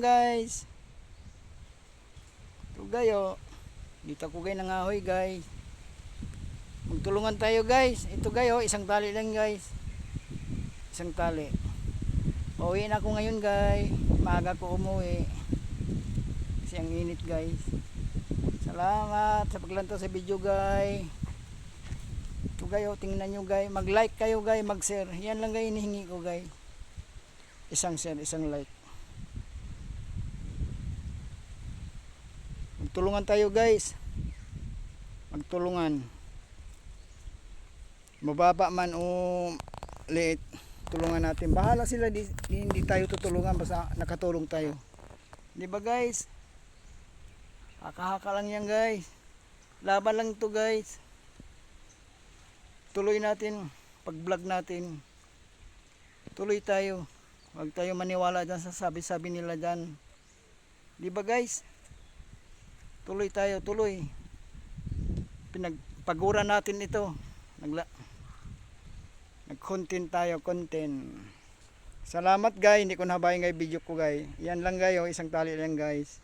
guys. Ito gayo. Dito ko gay nangahoy guys. Magtulungan tayo guys. Ito gayo, isang tali lang guys. Isang tali. Pauwi na ako ngayon guys. Maaga ko umuwi. Kasi ang init guys. Salamat sa paglantaw sa video guys. Ito gayo, tingnan nyo guys. Mag-like kayo guys, mag-share. Yan lang guys hinihingi ko guys. Isang share, isang like. Magtulungan tayo guys. Magtulungan. Mababa man o liit, tulungan natin. Bahala sila, hindi tayo tutulungan basta nakatulong tayo. Di ba guys? Haka-haka lang yan guys. Laban lang to guys. Tuloy natin pag vlog natin. Tuloy tayo. Huwag tayo maniwala dyan sa sabi-sabi nila dyan. Di ba guys? Tuloy tayo, tuloy. Pinagpagura natin ito. Nag-content tayo, content. Salamat guys, hindi ko nahabayin guys video ko guys. Yan lang guys, isang tali lang guys.